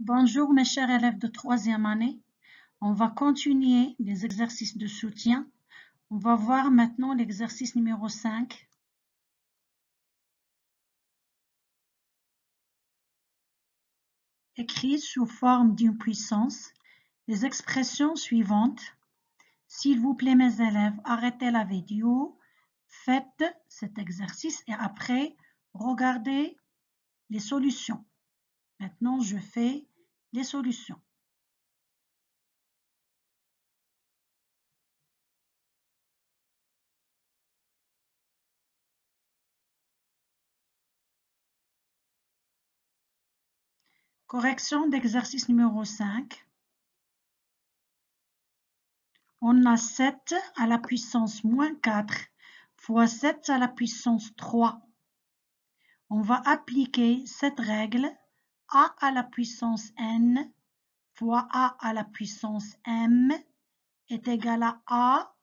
Bonjour mes chers élèves de troisième année. On va continuer les exercices de soutien. On va voir maintenant l'exercice numéro 5. Écrit sous forme d'une puissance les expressions suivantes. S'il vous plaît mes élèves, arrêtez la vidéo, faites cet exercice et après regardez les solutions. Maintenant je fais les solutions. Correction d'exercice numéro 5. On a 7 à la puissance moins 4 fois 7 à la puissance 3. On va appliquer cette règle a à la puissance n fois a à la puissance m est égal à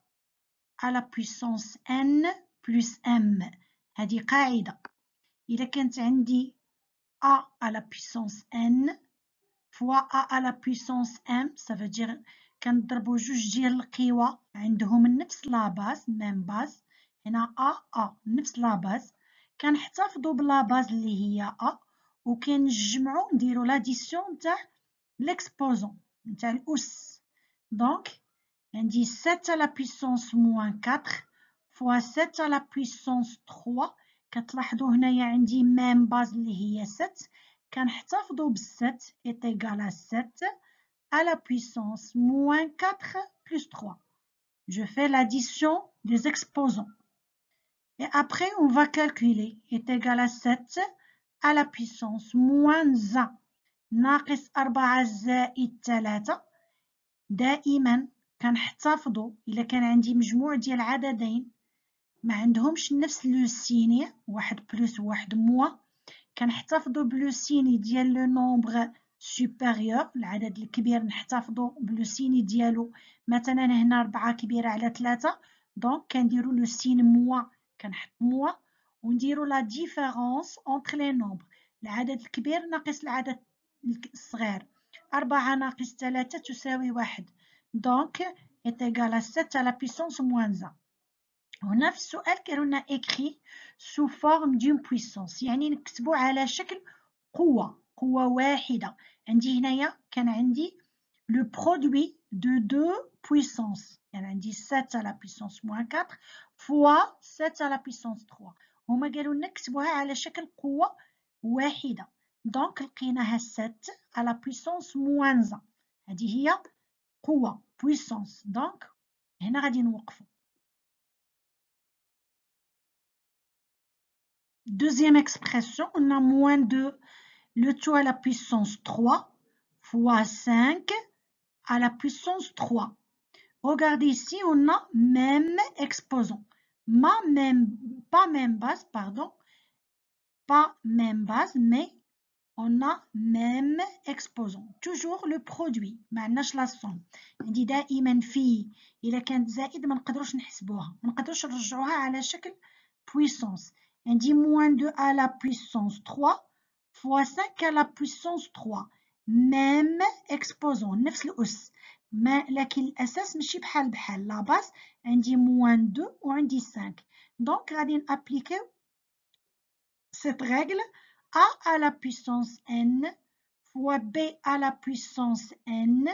la puissance n plus m. هذه قاعدة. إذا كانت عندي a à la puissance n fois a à la puissance m, ça veut dire كنضربوا جوج ديال القوى عندهم نفس لاباز ميم باز. هنا a نفس لاباز كنحتفظوا بلاباز اللي هي a وكنجمعوا نديروا لاديسيون تاع l'exposant تاع الأس. دونك عندي 7 à la puissance moins 4 fois 7 à la puissance 3. كتلاحظوا هنايا عندي ميم باز اللي هي 7 كنحتفظوا بال7 est égal à 7 à la puissance moins 4 plus 3. Je fais l'addition des exposants. Et après, on va calculer est égal à 7 à la puissance moins 1 ناقص 4 زائد 3. دائما كنحتفظوا إلا كان عندي مجموع ديال عددين ما عندهمش نفس لو سيني واحد بلس واحد موا كنحتفظوا بلو سيني ديال لو نومبر سوبيريور العدد الكبير نحتفظوا بلو سيني ديالو. مثلا هنا 4 كبيرة على 3 دونك كنديروا لو سين موا كنحط موا ونديروا لا ديفيرونس اونتر لي نومبر العدد الكبير ناقص العدد الصغير. 4 ناقص 3 تساوي 1 دونك est égal à 7 à la puissance moins 1. هنا في السؤال كانوا لنا écrit sous forme d'une puissance يعني نكتبوا على شكل قوة واحدة. عندي هنايا كان عندي le produit de deux puissances يعني عندي 7 à la puissance moins 4 fois 7 à la puissance 3. هما قالوا لنا نكتبوها على شكل قوة واحدة دونك لقيناها 7 à la puissance moins 1. هذه هي قوة puissance دونك هنا غادي نوقفوا. Deuxième expression, on a moins 2, le tout à la puissance 3 fois 5 à la puissance 3. Regardez ici, on a même exposant. Pas même base, pardon. Pas même base, mais on a même exposant. Toujours le produit. معناش la somme. عندي دائما في إذا كانت زائد ما نقدروش نحسبوها. ما نقدروش نرجعوها على شكل puissance. عندي moins 2 à la puissance 3 fois 5 à la puissance 3. même exposant نفس الأس لكن الأساس ماشي بحال لا باس عندي moins 2 وعندي 5 دونك غادي نابليكيو cette règle a à la puissance n fois b à la puissance n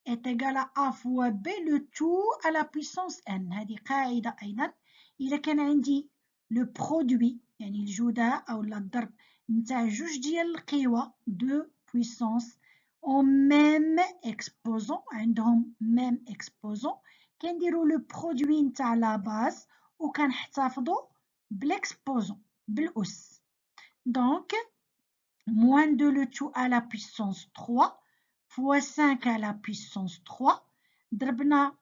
est égal à a fois b le tout à la puissance n. هذه قاعدة أيضا. إذا كان عندي لو برودوي يعني الجداء أو الضرب نتاع جوج ديال القوى دو بويسونس أو ميم إكسبوزون عندهم ميم إكسبوزون كنديرو لو برودوي نتاع لا باز وكنحتفظو بالإكسبوزون بالأس. دونك moins 2 le tout à la puissance 3 fois 5 à la puissance 3 درنا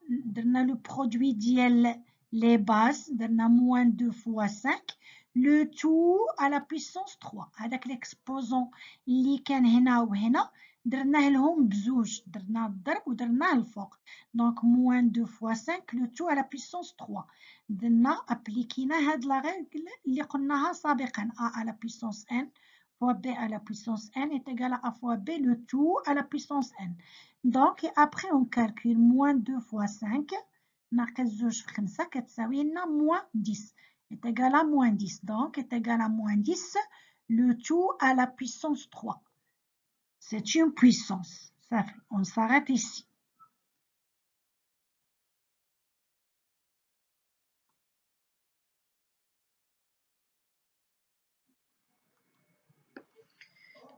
le produit ديال les bases درنا moins 2 fois 5 le tout à la puissance 3. هذاك l'exposant اللي كان هنا وهنا درناه لهم بزوج درنا الضرب ودرناه الفوق donc moins 2 fois 5 le tout à la puissance 3. درنا ابليكينا هاد لا ريغل اللي قلناها سابقا a à la puissance n fois b à la puissance n est égal à a fois b, le tout à la puissance n. Donc, et après, on calcule moins 2 fois 5, ناقص 2 في 5 كتساوي لنا moins 10 est égal à moins 10. Donc, est égal à moins 10, le tout à la puissance 3. C'est une puissance. Ça fait, on s'arrête ici.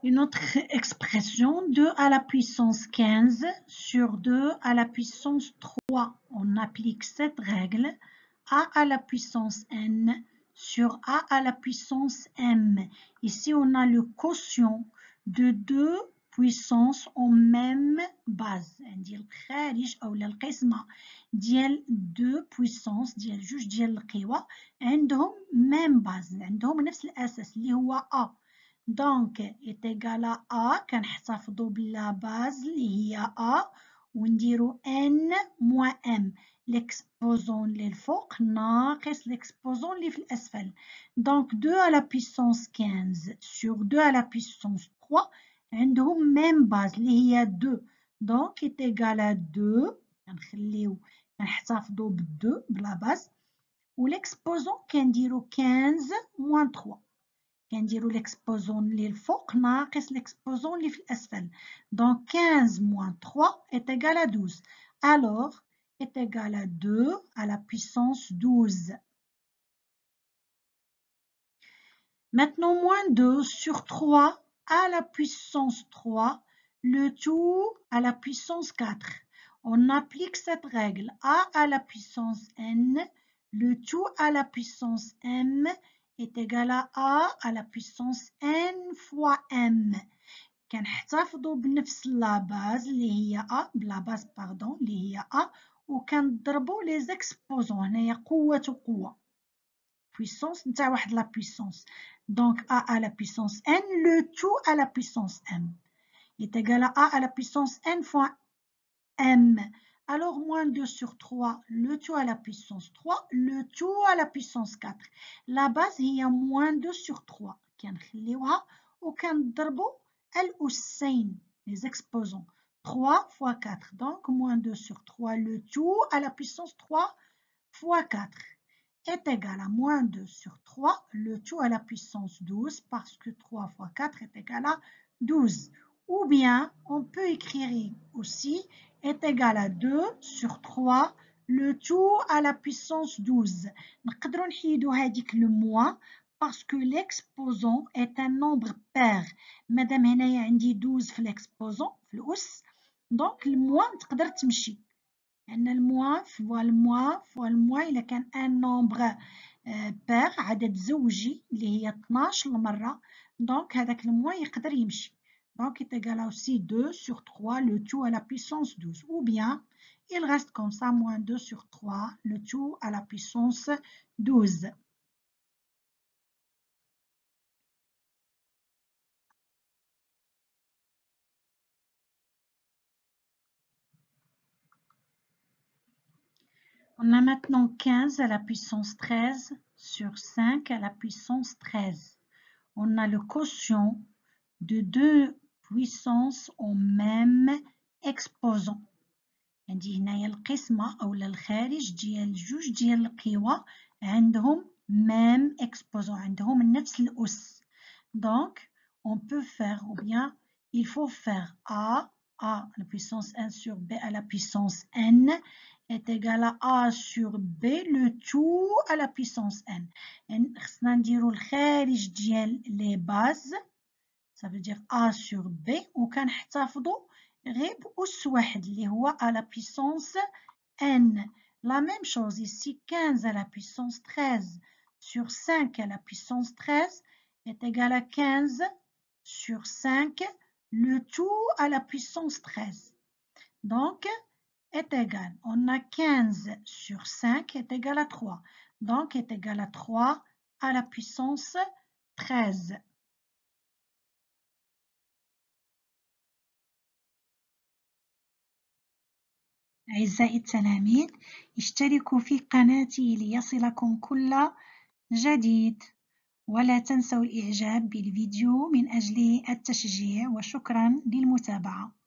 Une autre expression, 2 à la puissance 15 sur 2 à la puissance 3. On applique cette règle. A à la puissance n sur A à la puissance m. Ici, on a le quotient de deux puissances en même base. ندير الخارج أو القسمة ديال deux puissances ديال جوج ديال القوى عندهم même base. عندهم نفس الأساس اللي هو A. Donc, est égal à A, كنحتفظوا بلا باز اللي هي A ونديروا N moins M. L'exposant للفوق ناقص l'exposant اللي في الأسفل. Donc, 2 à la puissance 15 sur 2 à la puissance 3 عندهم même base اللي هي 2. Donc, est égal à 2. كنحتفظوا ب 2 بلا باز. والexposant كنديروا 15 moins 3. كنديروا l'exposant للفوق ناقص l'exposant اللي في الأسفل. Donc 15 moins 3 est égal à 12. Alors, est égal à 2 à la puissance 12. Maintenant, moins 2 sur 3 à la puissance 3, le tout à la puissance 4. On applique cette règle. A à la puissance n, le tout à la puissance m est égal à A à la puissance n fois m. كنحتفظوا بنفس لا باز اللي هي A بلا باز باردون اللي هي A وكنضربوا لي زيكسبوزون هنايا قوة وقوة puissance نتاع واحد لا puissance. Donc A à la puissance n, le tout à la puissance m est égal à A à la puissance n fois m. Alors, moins 2 sur 3, le tout à la puissance 3, le tout à la puissance 4. La base, il y a moins 2 sur 3. كنخليوها وكنضربوا الأسين, les exposants. 3 fois 4. Donc, moins 2 sur 3, le tout à la puissance 3 fois 4 est égal à moins 2 sur 3, le tout à la puissance 12, parce que 3 fois 4 est égal à 12. Ou bien, on peut écrire aussi est égal à 2 sur 3, le tout à la puissance 12. نقدروا نحيدوا هذيك le moins parce que l'exposant est un nombre pair. مادام هنايا عندي 12 في l'exposant في الأس، donc le moins تقدر تمشي. لأن الموان فوا الموان إلا كان ان نومبغ بير عدد زوجي اللي هي 12 مرة، دونك هذاك الموان يقدر يمشي. Donc, est égal à aussi 2 sur 3, le tout à la puissance 12. Ou bien, il reste comme ça, moins 2 sur 3, le tout à la puissance 12. On a maintenant 15 à la puissance 13 sur 5 à la puissance 13. On a le quotient de deux puissances en même exposant. عندي هنايا القسمة أو الخارج ديال جوج ديال القوى عندهم même exposant, عندهم نفس الأس. Donc, on peut faire, ou bien, il faut faire A à la puissance 1 sur B à la puissance N est égal à A sur B, le tout à la puissance N. خصنا نديرو الخارج ديال les bases, ça veut dire A sur B, وكنحتفظوا غير بأس واحد اللي هو à la puissance N. La même chose ici, 15 à la puissance 13 sur 5 à la puissance 13 est égal à 15 sur 5, le tout à la puissance 13. Donc, est égal, on a 15 sur 5 est égal à 3. Donc, est égal à 3 à la puissance 13. أعزائي التلاميذ، اشتركوا في قناتي ليصلكم كل جديد. ولا تنسوا الإعجاب بالفيديو من أجل التشجيع، وشكرا للمتابعة.